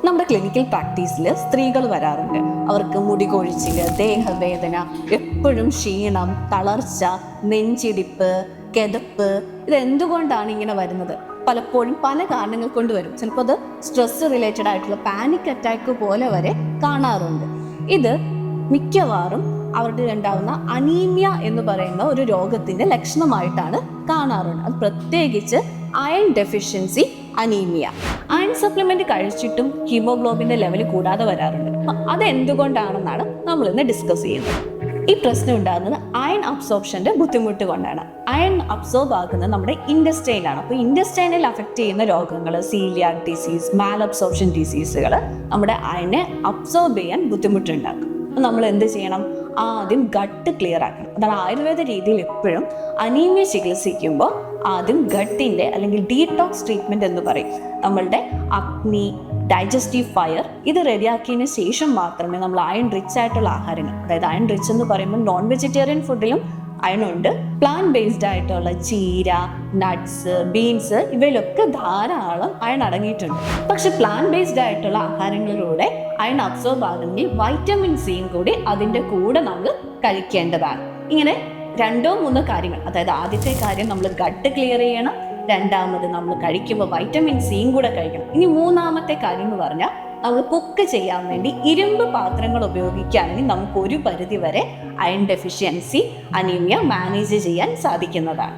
നമ്മുടെ ക്ലിനിക്കൽ പ്രാക്ടീസിൽ സ്ത്രീകൾ വരാറുണ്ട്. അവർക്ക് മുടി കൊഴിച്ചിൽ, ദേഹവേദന, എപ്പോഴും ക്ഷീണം, തളർച്ച, നെഞ്ചിടിപ്പ്, കിതപ്പ്. ഇതെന്തുകൊണ്ടാണ് ഇങ്ങനെ വരുന്നത്? പലപ്പോഴും പല കാരണങ്ങൾ കൊണ്ട് വരും. ചിലപ്പോൾ അത് സ്ട്രെസ് റിലേറ്റഡ് ആയിട്ടുള്ള പാനിക് അറ്റാക്ക് പോലെ വരെ കാണാറുണ്ട്. ഇത് മിക്കവാറും അവരുടെ ഉണ്ടാകുന്ന അനീമിയ എന്ന് പറയുന്ന ഒരു രോഗത്തിന്റെ ലക്ഷണമായിട്ടാണ് കാണാറുണ്ട്. അത് പ്രത്യേകിച്ച് iron deficiency anaemia. Iron supplement കഴിച്ചിട്ടും ഹീമോഗ്ലോബിന്റെ ലെവൽ കൂടാതെ വരാറുണ്ട്. അതെന്തുകൊണ്ടാണെന്നാണ് നമ്മൾ ഇന്ന് ഡിസ്കസ് ചെയ്യുന്നത്. ഈ പ്രശ്നം ഉണ്ടാകുന്നത് അയൺ അബ്സോർപ്ഷന്റെ ബുദ്ധിമുട്ട് കൊണ്ടാണ്. അയൺ അബ്സോർബ് ആകുന്നത് നമ്മുടെ ഇൻഡസ്റ്റൈനാണ്. അപ്പോൾ ഇൻഡസ്റ്റൈനിൽ അഫക്റ്റ് ചെയ്യുന്ന രോഗങ്ങൾ, സീലിയാക് ഡിസീസ്, മാൽ അബ്സോർപ്ഷൻ ഡിസീസുകൾ നമ്മുടെ അയണിനെ അബ്സോർബ് ചെയ്യാൻ ബുദ്ധിമുട്ടുണ്ടാക്കും. അപ്പോൾ നമ്മൾ എന്ത് ചെയ്യണം? ആദ്യം ഗട്ട് ക്ലിയർ ആക്കണം. അതാണ് ആയുർവേദ രീതിയിൽ എപ്പോഴും അനീമിയ ചികിത്സിക്കുമ്പോൾ ആദ്യം ഗട്ടിൻ്റെ അല്ലെങ്കിൽ ഡീടോക്സ് ട്രീറ്റ്മെൻറ്റ് എന്ന് പറയും. നമ്മളുടെ അഗ്നി, ഡൈജസ്റ്റീവ് ഫയർ ഇത് റെഡിയാക്കിയതിന് ശേഷം മാത്രമേ നമ്മൾ അയൺ റിച്ച് ആയിട്ടുള്ള ആഹാരങ്ങൾ, അതായത് അയൺ റിച്ച് എന്ന് പറയുമ്പോൾ നോൺ വെജിറ്റേറിയൻ ഫുഡിലും അയണുണ്ട്. പ്ലാന്റ് ബേസ്ഡ് ആയിട്ടുള്ള ചീര, നട്ട്സ്, ബീൻസ് ഇവയിലൊക്കെ ധാരാളം അയൺ അടങ്ങിയിട്ടുണ്ട്. പക്ഷെ പ്ലാന്റ് ബേസ്ഡ് ആയിട്ടുള്ള ആഹാരങ്ങളിലൂടെ അയൺ അബ്സോർബ് ആകുന്നെങ്കിൽ വൈറ്റമിൻ സിയും കൂടി അതിൻ്റെ കൂടെ നമ്മൾ കഴിക്കേണ്ടതാണ്. ഇങ്ങനെ 2-3 കാര്യങ്ങൾ, അതായത് ആദ്യത്തെ കാര്യം നമ്മൾ ഗട്ട് ക്ലിയർ ചെയ്യണം, രണ്ടാമത് നമ്മൾ കഴിക്കുമ്പോൾ വൈറ്റമിൻ സിയും കൂടെ കഴിക്കണം. ഇനി മൂന്നാമത്തെ കാര്യം എന്ന് പറഞ്ഞാൽ നമ്മൾ കുക്ക് ചെയ്യാൻ വേണ്ടി ഇരുമ്പ് പാത്രങ്ങൾ ഉപയോഗിക്കുകയാണെങ്കിൽ നമുക്ക് ഒരു പരിധി വരെ അയൺ ഡെഫിഷ്യൻസി അനീമിയ മാനേജ് ചെയ്യാൻ സാധിക്കുന്നതാണ്.